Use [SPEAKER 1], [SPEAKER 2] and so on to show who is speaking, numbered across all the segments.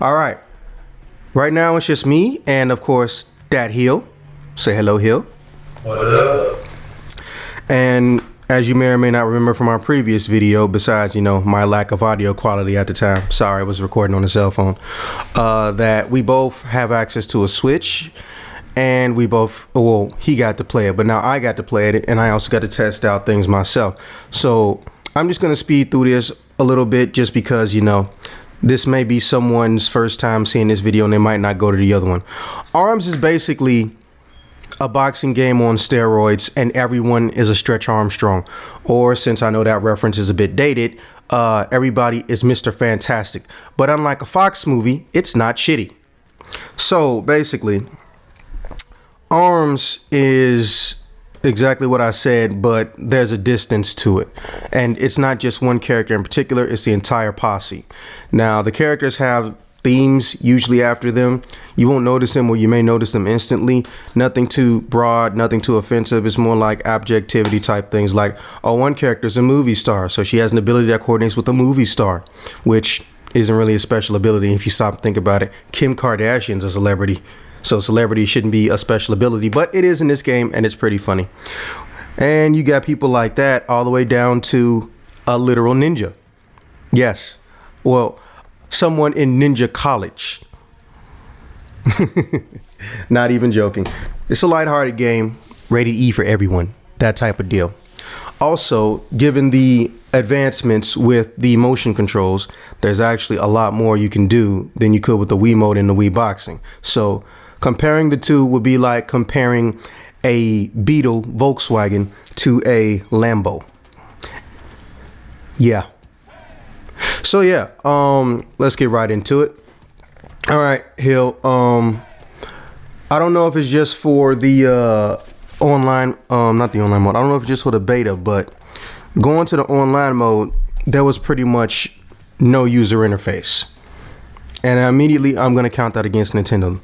[SPEAKER 1] All right. Right now it's just me and of course that Hill. Say hello, Hill.
[SPEAKER 2] What up?
[SPEAKER 1] And as you may or may not remember from our previous video, besides, my lack of audio quality at the time, sorry, I was recording on a cell phone, that we both have access to a Switch, and we both, he got to play it, but now I got to play it, and I also got to test out things myself. So I'm just going to speed through this a little bit just because, this may be someone's first time seeing this video and they might not go to the other one. ARMS is basically a boxing game on steroids, and everyone is a Stretch Armstrong. Or, since I know that reference is a bit dated, everybody is Mr. Fantastic. But unlike a Fox movie, it's not shitty. So basically, ARMS is exactly what I said, but there's a distance to it. And it's not just one character in particular, it's the entire posse. Now, the characters have themes usually after them. You won't notice them, or you may notice them instantly. Nothing too broad, nothing too offensive. It's more like objectivity type things, like, one character's a movie star, so she has an ability that coordinates with a movie star, which isn't really a special ability if you stop and think about it. Kim Kardashian's a celebrity, so celebrity shouldn't be a special ability, but it is in this game, and it's pretty funny. And you got people like that all the way down to a literal ninja. Yes, well, someone in ninja college. Not even joking. It's a lighthearted game, rated E for everyone, that type of deal. Also, given the advancements with the motion controls, there's actually a lot more you can do than you could with the Wii Mode and the Wii Boxing. So comparing the two would be like comparing a Beetle Volkswagen to a Lambo. Yeah. So yeah, let's get right into it. All right, Hill. I don't know if it's just for the online, not the online mode. I don't know if it's just for the beta, but going to the online mode, there was pretty much no user interface. And immediately I'm going to count that against Nintendo.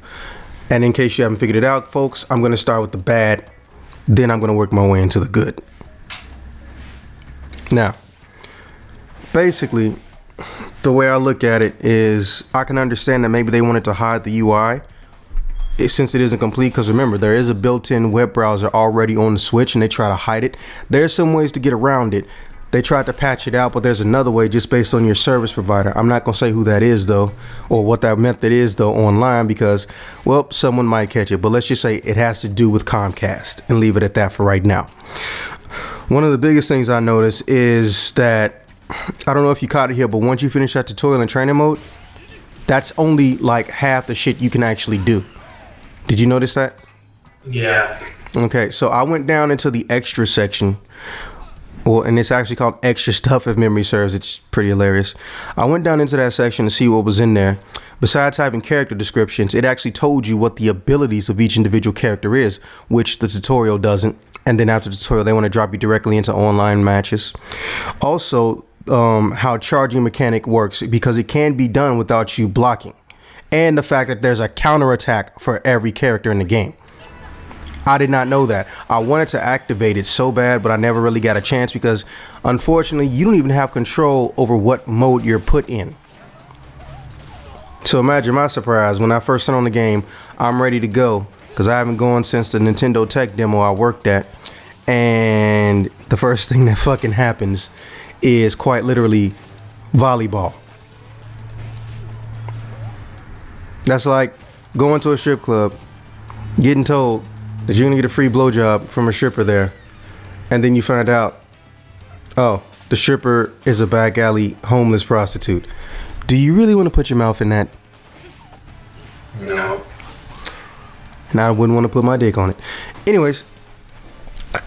[SPEAKER 1] And in case you haven't figured it out, folks, I'm going to start with the bad, then I'm going to work my way into the good. Now, basically, the way I look at it is I can understand that maybe they wanted to hide the UI since it isn't complete, because remember, there is a built-in web browser already on the Switch and they try to hide it. There's some ways to get around it. They tried to patch it out, but there's another way just based on your service provider. I'm not going to say who that is though, or what that method is though online, because, well, someone might catch it. But let's just say it has to do with Comcast and leave it at that for right now. One of the biggest things I noticed is that, I don't know if you caught it here, but once you finish that tutorial in training mode, that's only like half the shit you can actually do. Did you notice that?
[SPEAKER 2] Yeah.
[SPEAKER 1] Okay, so I went down into the extra section, and it's actually called extra stuff if memory serves. It's pretty hilarious. I went down into that section to see what was in there. Besides having character descriptions, it actually told you what the abilities of each individual character is, which the tutorial doesn't. And then after the tutorial, they want to drop you directly into online matches. Also, how charging mechanic works, because it can be done without you blocking, and the fact that there's a counterattack for every character in the game. I did not know that. I wanted to activate it so bad, but I never really got a chance because unfortunately you don't even have control over what mode you're put in. So imagine my surprise when I first turned on the game. I'm ready to go because I haven't gone since the Nintendo Tech demo I worked at, and the first thing that fucking happens is quite literally volleyball. That's like going to a strip club, getting told that you're gonna get a free blowjob from a stripper there, and then you find out, oh, the stripper is a back alley homeless prostitute. Do you really want to put your mouth in that?
[SPEAKER 2] No.
[SPEAKER 1] And I wouldn't want to put my dick on it. Anyways,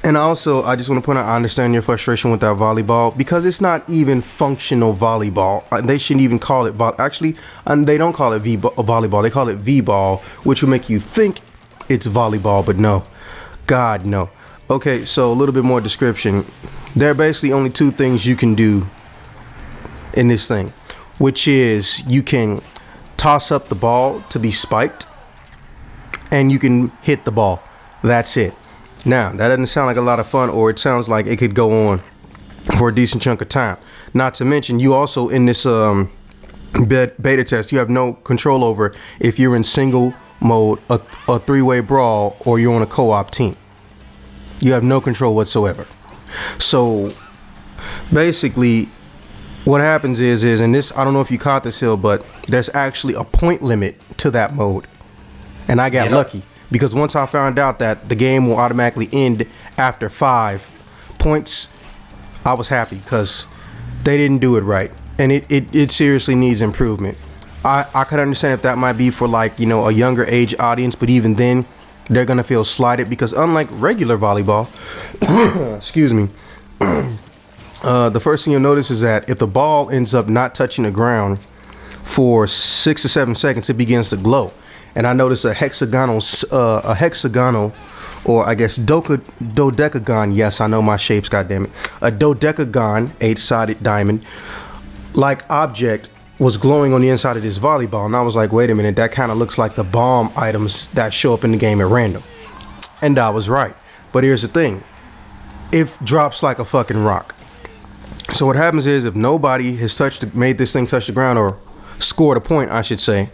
[SPEAKER 1] and also, I just want to point out, I understand your frustration with that volleyball, because it's not even functional volleyball. They shouldn't even call it actually, they don't call it volleyball. They call it V-ball, which will make you think it's volleyball, but no. God, no. Okay, so a little bit more description. There are basically only two things you can do in this thing, which is you can toss up the ball to be spiked, and you can hit the ball. That's it. Now, that doesn't sound like a lot of fun, or it sounds like it could go on for a decent chunk of time. Not to mention, you also in this beta test, you have no control over if you're in single mode, a three-way brawl, or you're on a co-op team. You have no control whatsoever. So basically what happens is and this, I don't know if you caught this, Hill, but there's actually a point limit to that mode. And I got lucky because once I found out that the game will automatically end after 5 points, I was happy because they didn't do it right. And it seriously needs improvement. I could understand if that might be for, like, you know, a younger age audience, but even then they're gonna feel slighted because unlike regular volleyball, excuse me, the first thing you'll notice is that if the ball ends up not touching the ground for 6 to 7 seconds, it begins to glow. And I noticed a hexagonal, or I guess dodecagon. Yes, I know my shapes, goddammit. A dodecagon, 8-sided diamond, like object was glowing on the inside of this volleyball. And I was like, wait a minute, that kind of looks like the bomb items that show up in the game at random. And I was right. But here's the thing. It drops like a fucking rock. So what happens is if nobody has made this thing touch the ground, or scored a point, I should say,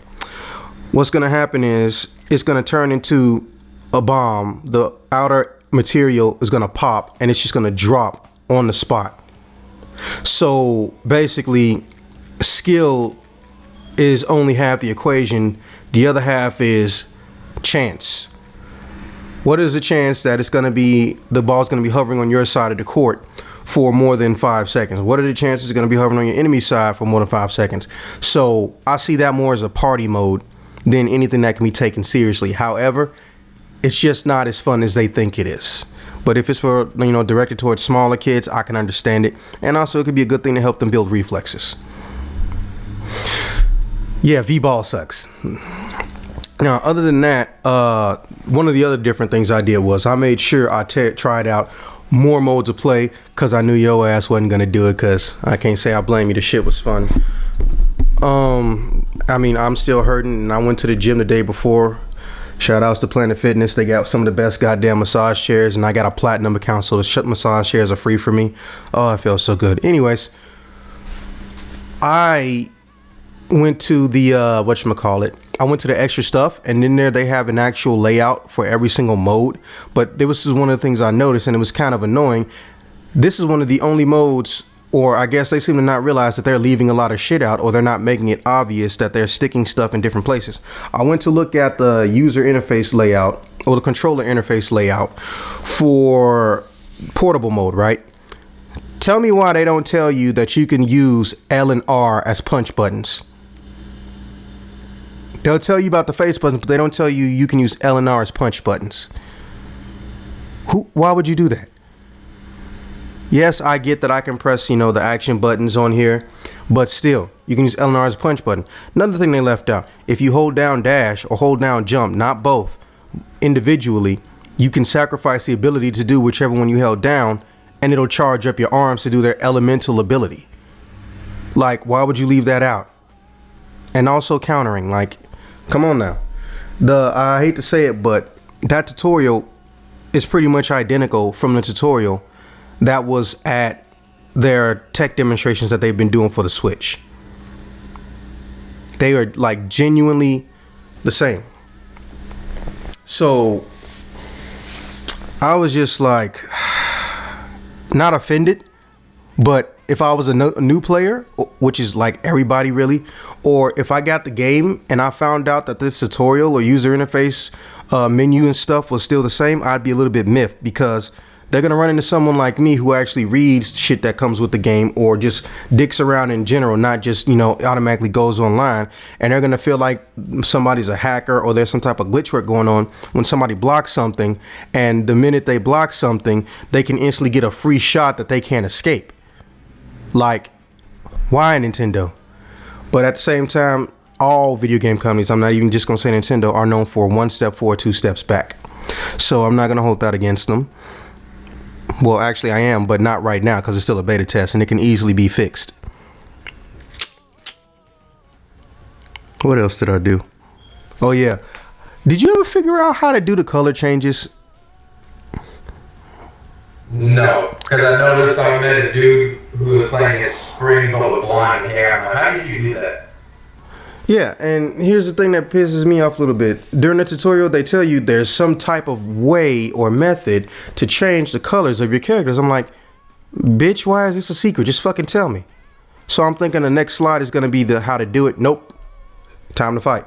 [SPEAKER 1] what's going to happen is it's going to turn into a bomb. The outer material is going to pop and it's just going to drop on the spot. So basically, skill is only half the equation. The other half is chance. What is the chance that the ball's going to be hovering on your side of the court for more than 5 seconds? What are the chances it's going to be hovering on your enemy's side for more than 5 seconds? So I see that more as a party mode than anything that can be taken seriously. However, it's just not as fun as they think it is. But if it's for, you know, directed towards smaller kids, I can understand it. And also it could be a good thing to help them build reflexes. Yeah, V-ball sucks. Now, other than that, one of the other different things I did was I made sure I tried out more modes of play because I knew your ass wasn't going to do it, because I can't say I blame you. The shit was fun. I mean, I'm still hurting, and I went to the gym the day before. Shout outs to Planet Fitness. They got some of the best goddamn massage chairs, and I got a platinum account, so the massage chairs are free for me. Oh, it feels so good. Anyways, I went to the whatchamacallit. I went to the extra stuff, and in there they have an actual layout for every single mode. But this was one of the things I noticed, and it was kind of annoying. This is one of the only modes, or I guess they seem to not realize that they're leaving a lot of shit out, or they're not making it obvious that they're sticking stuff in different places. I went to look at the user interface layout, or the controller interface layout for portable mode, right? Tell me why they don't tell you that you can use L and R as punch buttons. They'll tell you about the face buttons, but they don't tell you you can use L and R as punch buttons. Why would you do that? Yes, I get that I can press, you know, the action buttons on here, but still, you can use L and R as a punch button. Another thing they left out, if you hold down dash or hold down jump, not both, individually, you can sacrifice the ability to do whichever one you held down, and it'll charge up your arms to do their elemental ability. Like, why would you leave that out? And also countering, like, come on now. I hate to say it, but that tutorial is pretty much identical from the tutorial that was at their tech demonstrations that they've been doing for the Switch. They are like genuinely the same. So I was just like, not offended, but if I was a new player, which is like everybody really, or if I got the game and I found out that this tutorial or user interface menu and stuff was still the same, I'd be a little bit miffed, because they're going to run into someone like me who actually reads shit that comes with the game, or just dicks around in general, not just, you know, automatically goes online. And they're going to feel like somebody's a hacker, or there's some type of glitch work going on when somebody blocks something. And the minute they block something, they can instantly get a free shot that they can't escape. Like, why Nintendo? But at the same time, all video game companies, I'm not even just going to say Nintendo, are known for 1 step forward, 2 steps back. So I'm not going to hold that against them. Well, actually I am, but not right now, because it's still a beta test and it can easily be fixed. What else did I do? Oh yeah. Did you ever figure out how to do the color changes?
[SPEAKER 2] No, because I noticed I met a dude who was playing a spring but with blonde hair. I'm like, how did you do that?
[SPEAKER 1] Yeah, and here's the thing that pisses me off a little bit. During the tutorial, they tell you there's some type of way or method to change the colors of your characters. I'm like, bitch, why is this a secret? Just fucking tell me. So I'm thinking the next slide is going to be the how to do it. Nope. Time to fight.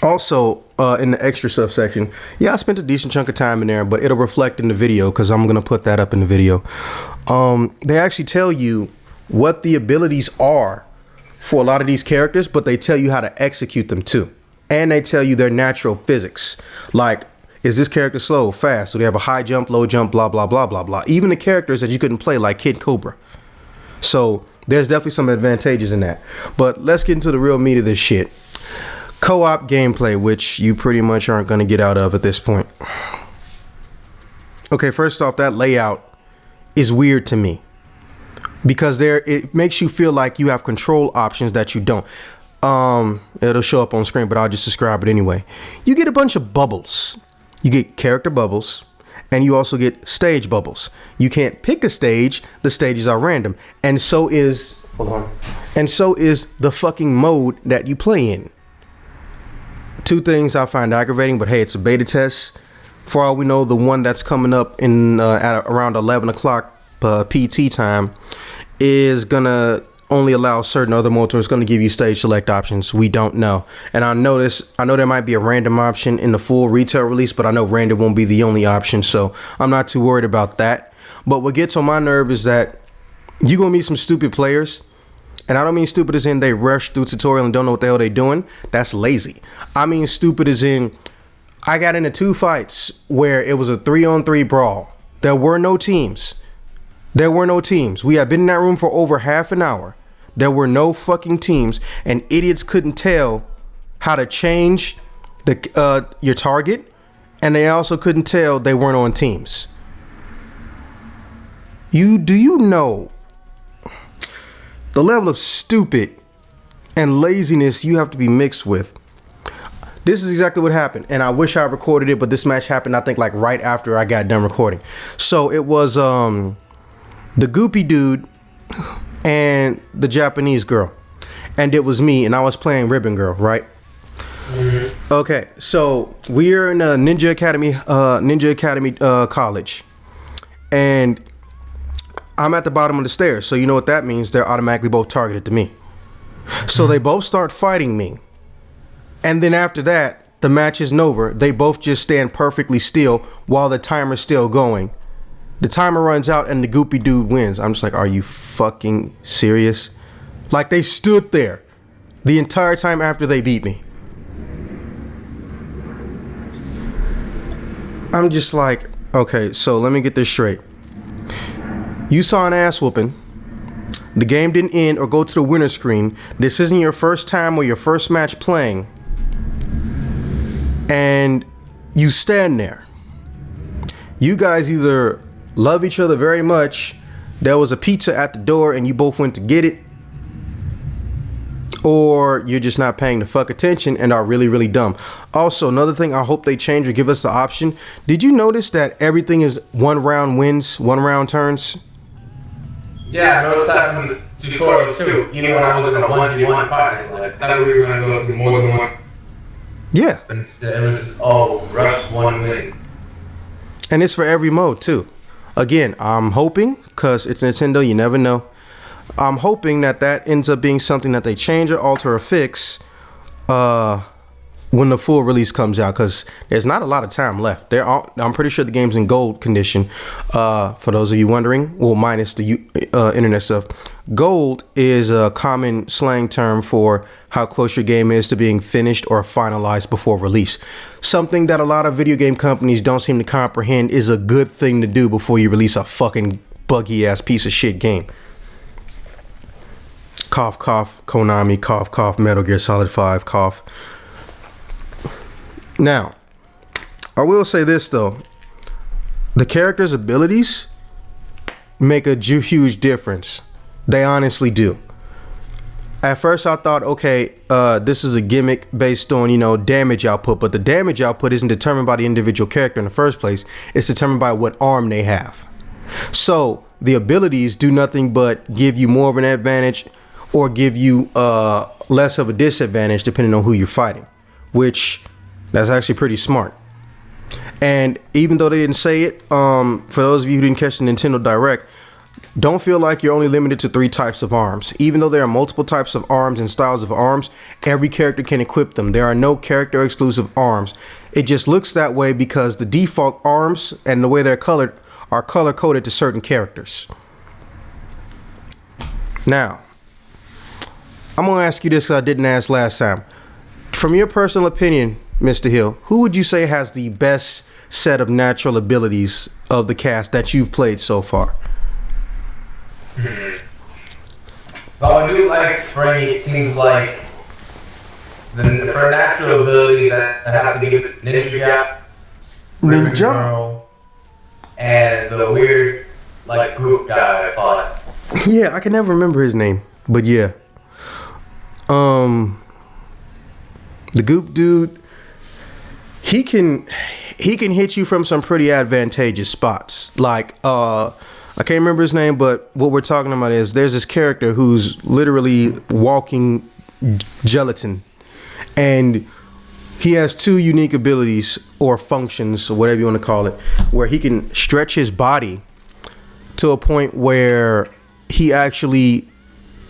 [SPEAKER 1] Also, in the extra stuff section, yeah, I spent a decent chunk of time in there, but it'll reflect in the video because I'm going to put that up in the video. They actually tell you what the abilities are for a lot of these characters, but they tell you how to execute them too. And they tell you their natural physics. Like, is this character slow, fast? Do they have a high jump, low jump, blah, blah, blah, blah, blah. Even the characters that you couldn't play, like Kid Cobra. So there's definitely some advantages in that. But let's get into the real meat of this shit. Co-op gameplay, which you pretty much aren't going to get out of at this point. Okay, first off, that layout is weird to me. Because it makes you feel like you have control options that you don't. It'll show up on screen, but I'll just describe it anyway. You get a bunch of bubbles. You get character bubbles, and you also get stage bubbles. You can't pick a stage. The stages are random. And so is, hold on. And so is the fucking mode that you play in. Two things I find aggravating, but hey, it's a beta test. For all we know, the one that's coming up in at around 11 o'clock PT time is gonna only allow certain other modes, or it's gonna give you stage select options. We don't know. And I know there might be a random option in the full retail release, but I know random won't be the only option, so I'm not too worried about that. But what gets on my nerve is that you're gonna meet some stupid players. And I don't mean stupid as in they rush through tutorial and don't know what the hell they're doing. That's lazy. I mean stupid as in I got into 2 fights where it was a 3-on-3 brawl. There were no teams. There were no teams. We had been in that room for over half an hour. There were no fucking teams, and idiots couldn't tell how to change your target, and they also couldn't tell they weren't on teams. Do you know the level of stupid and laziness you have to be mixed with? This is exactly what happened, and I wish I recorded it, but this match happened, I think, like right after I got done recording. So it was the goopy dude and the Japanese girl, and it was me, and I was playing Ribbon Girl, right? Mm-hmm. Okay, so we're in a Ninja Academy college, and I'm at the bottom of the stairs, so you know what that means. They're automatically both targeted to me. So they both start fighting me, and then after that, the match isn't over. They both just stand perfectly still while the timer's still going. The timer runs out and the goopy dude wins. I'm just like, are you fucking serious? Like, they stood there the entire time after they beat me. I'm just like, okay, so let me get this straight. You saw an ass whooping. The game didn't end or go to the winner screen. This isn't your first time or your first match playing. And you stand there. You guys either love each other very much, there was a pizza at the door and you both went to get it, or you're just not paying the fuck attention and are really, really dumb. Also, another thing I hope they change or give us the option. Did you notice that everything is 1 round wins, 1 round turns?
[SPEAKER 2] Yeah, I noticed that in the tutorial too. Even when I was in a 1v1 fight, like, I thought we were going to go through more than one.
[SPEAKER 1] Yeah.
[SPEAKER 2] Instead, it was just, rush 1 win.
[SPEAKER 1] And it's for every mode too. Again, I'm hoping, because it's Nintendo, you never know. I'm hoping that ends up being something that they change or alter or fix when the full release comes out, because there's not a lot of time left. I'm pretty sure the game's in gold condition. For those of you wondering, well, minus the internet stuff. Gold is a common slang term for how close your game is to being finished or finalized before release. Something that a lot of video game companies don't seem to comprehend is a good thing to do before you release a fucking buggy ass piece of shit game. Cough, cough, Konami, cough, cough, Metal Gear Solid 5, cough. Now, I will say this though. The characters' abilities make a huge difference. They honestly do. At first I thought, okay, this is a gimmick based on, damage output, but the damage output isn't determined by the individual character in the first place. It's determined by what arm they have. So the abilities do nothing but give you more of an advantage or give you less of a disadvantage depending on who you're fighting, which that's actually pretty smart. And even though they didn't say it, for those of you who didn't catch the Nintendo Direct, don't feel like you're only limited to 3 types of arms. Even though there are multiple types of arms and styles of arms, every character can equip them. There are no character exclusive arms. It just looks that way because the default arms and the way they're colored are color coded to certain characters. Now, I'm going to ask you this because I didn't ask last time. From your personal opinion, Mr. Hill, who would you say has the best set of natural abilities of the cast that you've played so far?
[SPEAKER 2] Well, I do like Spring. It seems like for natural ability that I have to give it Ninja Gap,
[SPEAKER 1] Ninja,
[SPEAKER 2] and the weird like group guy I fought.
[SPEAKER 1] Yeah, I can never remember his name, but yeah. The goop dude, he can hit you from some pretty advantageous spots. Like I can't remember his name, but what we're talking about is there's this character who's literally walking gelatin, and he has 2 unique abilities or functions or whatever you want to call it, where he can stretch his body to a point where he actually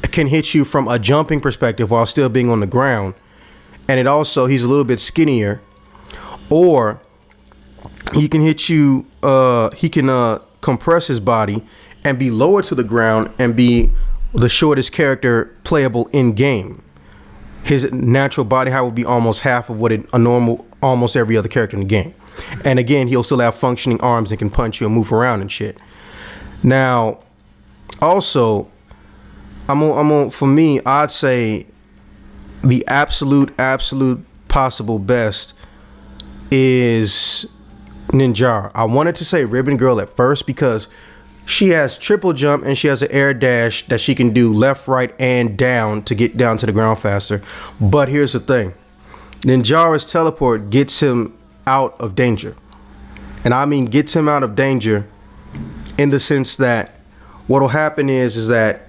[SPEAKER 1] can hit you from a jumping perspective while still being on the ground. And it also, he's a little bit skinnier, or he can hit you, he can compress his body and be lower to the ground and be the shortest character playable in game. His natural body height would be almost half of what a normal, almost every other character in the game. And again, he'll still have functioning arms and can punch you and move around and shit. Now, also, for me, I'd say the absolute possible best is Ninja. I wanted to say Ribbon Girl at first because she has triple jump and she has an air dash that she can do left, right, and down to get down to the ground faster. But here's the thing. Ninja's teleport gets him out of danger. And I mean gets him out of danger in the sense that what'll happen is that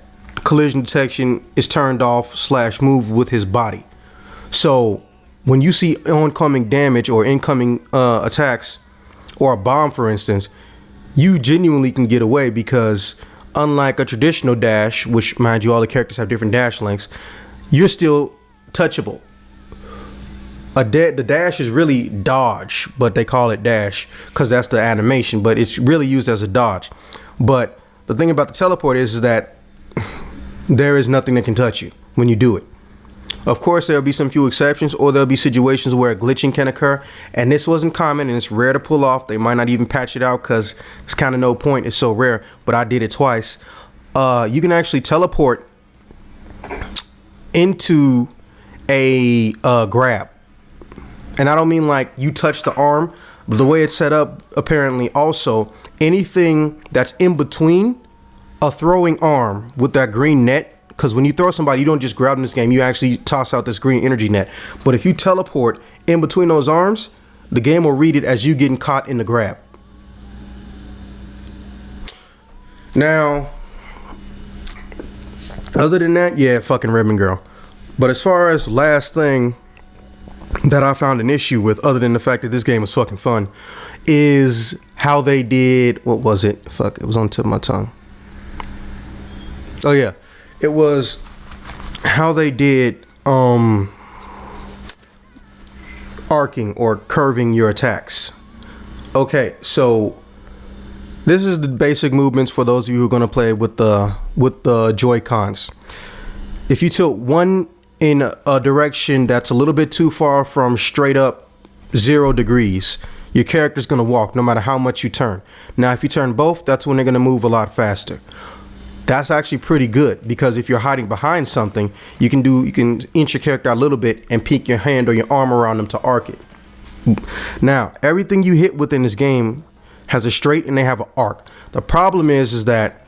[SPEAKER 1] collision detection is turned off / move with his body. So when you see oncoming damage or incoming attacks or a bomb, for instance, you genuinely can get away because unlike a traditional dash, which mind you, all the characters have different dash lengths, you're still touchable. The dash is really dodge, but they call it dash because that's the animation, but it's really used as a dodge. But the thing about the teleport is that there is nothing that can touch you when you do it. Of course, there'll be some few exceptions, or there'll be situations where glitching can occur, and this wasn't common and it's rare to pull off. They might not even patch it out because it's kind of no point. It's so rare, but I did it twice. You can actually teleport into a grab. And I don't mean like you touch the arm, but the way it's set up, apparently also anything that's in between a throwing arm with that green net, because when you throw somebody, you don't just grab them in this game, you actually toss out this green energy net. But if you teleport in between those arms, the game will read it as you getting caught in the grab. Now, other than that, yeah, fucking Ribbon Girl. But as far as last thing that I found an issue with, other than the fact that this game was fucking fun, is how they did, what was it? Fuck, it was on the tip of my tongue. Oh yeah, it was how they did arcing or curving your attacks. Okay, so this is the basic movements for those of you who are going to play with the Joy-Cons. If you tilt one in a direction that's a little bit too far from straight up 0 degrees, your character's going to walk no matter how much you turn. Now, if you turn both, that's when they're going to move a lot faster. That's actually pretty good because if you're hiding behind something, you can inch your character out a little bit and peek your hand or your arm around them to arc it. Now, everything you hit within this game has a straight and they have an arc. The problem is that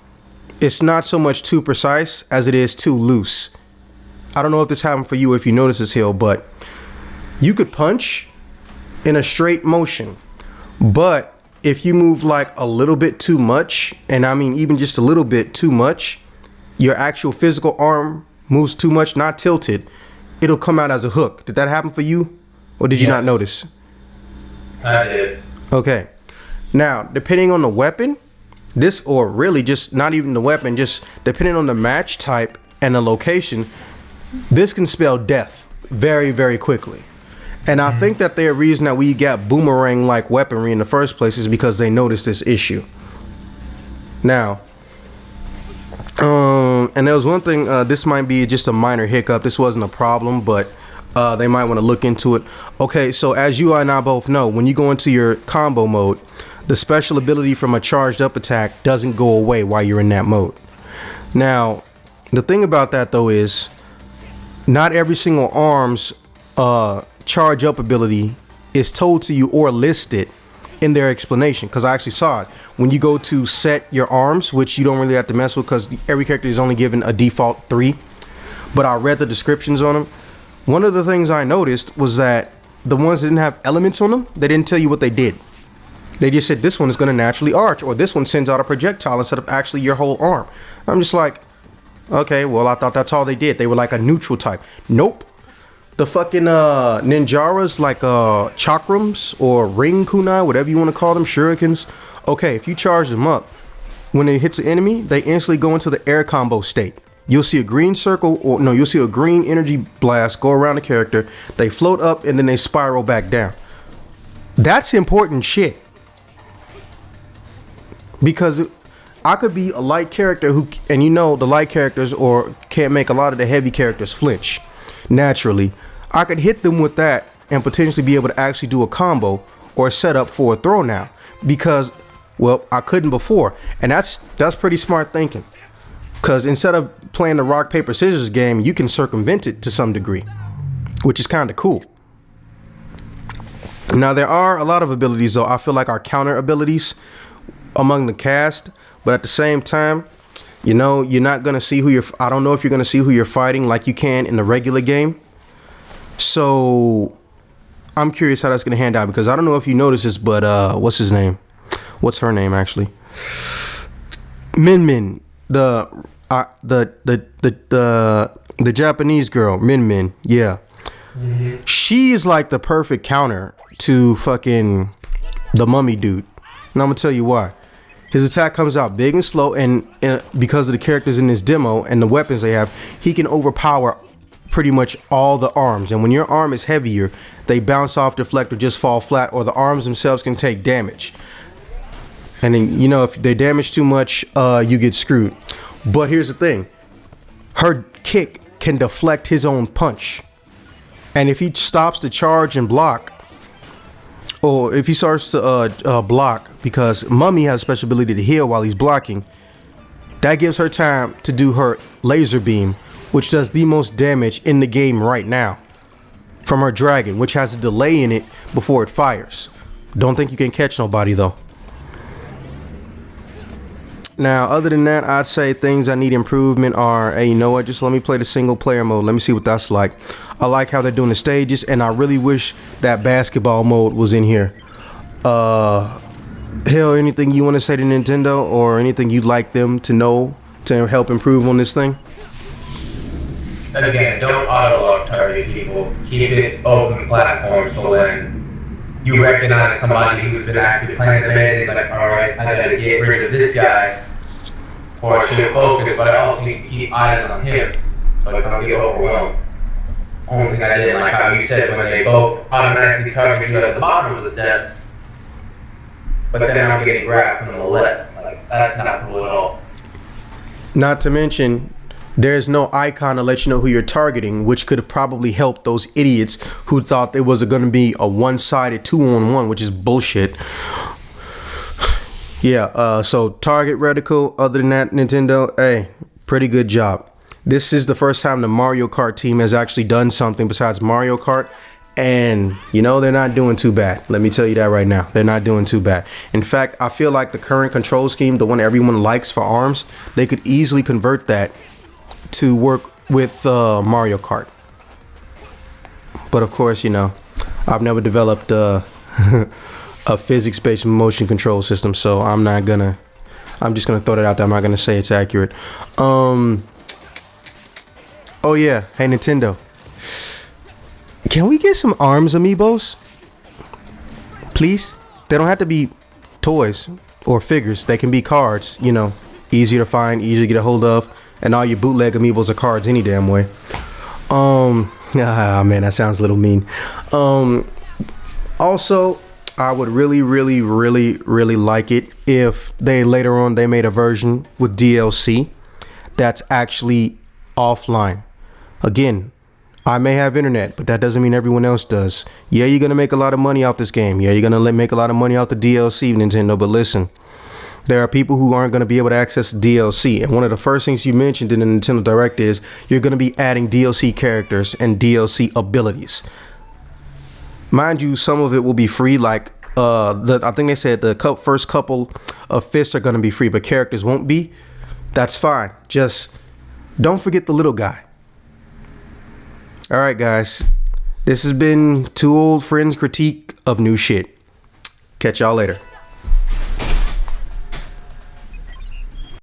[SPEAKER 1] it's not so much too precise as it is too loose. I don't know if this happened for you, if you notice this, Hill, but you could punch in a straight motion, but if you move like a little bit too much, and I mean even just a little bit too much, your actual physical arm moves too much, not tilted, it'll come out as a hook. Did that happen for you? Or did you not notice?
[SPEAKER 2] I did.
[SPEAKER 1] Okay. Now, depending on the weapon, this, or really just not even the weapon, just depending on the match type and the location, this can spell death very, very quickly. And I think that the reason that we got boomerang-like weaponry in the first place is because they noticed this issue. Now, and there was one thing, this might be just a minor hiccup. This wasn't a problem, but they might want to look into it. Okay, so as you and I both know, when you go into your combo mode, the special ability from a charged up attack doesn't go away while you're in that mode. Now, the thing about that though is not every single arm's charge up ability is told to you or listed in their explanation, because I actually saw it. When you go to set your arms, which you don't really have to mess with because every character is only given a default 3, but I read the descriptions on them. One of the things I noticed was that the ones that didn't have elements on them, they didn't tell you what they did. They just said this one is going to naturally arch, or this one sends out a projectile instead of actually your whole arm. I'm just like, okay, well, I thought that's all they did. They were like a neutral type. Nope. The fucking ninjaras, like chakrams or ring kunai, whatever you want to call them, shurikens. Okay, if you charge them up, when it hits an enemy, they instantly go into the air combo state. You'll see a green circle, or no, you'll see a green energy blast go around the character. They float up and then they spiral back down. That's important shit. Because I could be a light character who, and you know the light characters or can't make a lot of the heavy characters flinch naturally. I could hit them with that and potentially be able to actually do a combo or set up for a throw now, because, well, I couldn't before. And that's pretty smart thinking, because instead of playing the rock paper scissors game, you can circumvent it to some degree, which is kind of cool. Now there are a lot of abilities though I feel like are counter abilities among the cast, but at the same time, you know, you're not gonna see who you're, I don't know if you're gonna see who you're fighting like you can in the regular game. So I'm curious how that's gonna hand out, because I don't know if you noticed this, but what's his name? What's her name actually? Min Min, the Japanese girl, Min Min, yeah. Mm-hmm. She is like the perfect counter to fucking the mummy dude. And I'm gonna tell you why. His attack comes out big and slow, and because of the characters in this demo and the weapons they have, he can overpower pretty much all the arms. And when your arm is heavier, they bounce off, deflect, or just fall flat, or the arms themselves can take damage. And then, you know, if they damage too much, you get screwed. But here's the thing. Her kick can deflect his own punch. And if he stops to charge and block, or if he starts to block, because Mummy has a special ability to heal while he's blocking, that gives her time to do her laser beam, which does the most damage in the game right now, from her dragon, which has a delay in it before it fires. Don't think you can catch nobody though. Now, other than that, I'd say things that need improvement are, hey, you know what, just let me play the single player mode. Let me see what that's like. I like how they're doing the stages, and I really wish that basketball mode was in here. Hell, anything you want to say to Nintendo, or anything you'd like them to know to help improve on this thing?
[SPEAKER 2] And again, don't auto-lock target people. Keep it open platform, so when you recognize somebody who's been actively playing the band, it's like, alright, I gotta get rid of this guy, or I should focus, but I also need to keep eyes on him, so I don't get overwhelmed. Only thing I didn't like how you said when they both automatically target you at the bottom of the steps, but then I'm getting grabbed from the left. Like, that's not cool at all.
[SPEAKER 1] Not to mention, there's no icon to let you know who you're targeting, which could have probably helped those idiots who thought it was going to be a one-sided 2-on-1, which is bullshit. Yeah, so target reticle. Other than that, Nintendo, hey, pretty good job. This is the first time the Mario Kart team has actually done something besides Mario Kart, and you know, they're not doing too bad. Let me tell you that right now. They're not doing too bad. In fact, I feel like the current control scheme, the one everyone likes for ARMS, they could easily convert that to work with Mario Kart. But of course, you know, I've never developed a physics-based motion control system, so I'm just gonna throw that out there. I'm not gonna say it's accurate. Oh yeah, hey Nintendo. Can we get some ARMS amiibos? Please? They don't have to be toys or figures. They can be cards, you know, easier to find, easier to get a hold of, and all your bootleg amiibos are cards any damn way. Man, that sounds a little mean. Also, I would really like it if they later on they made a version with DLC that's actually offline. Again, I may have internet, but that doesn't mean everyone else does. Yeah, you're gonna make a lot of money off this game. Yeah, you're gonna make a lot of money off the DLC, Nintendo, but listen, there are people who aren't going to be able to access DLC. And one of the first things you mentioned in the Nintendo Direct is you're going to be adding DLC characters and DLC abilities. Mind you, some of it will be free. Like, I think they said the first couple of fists are going to be free, but characters won't be. That's fine. Just don't forget the little guy. All right, guys. This has been Two Old Friends Critique of New Shit. Catch y'all later.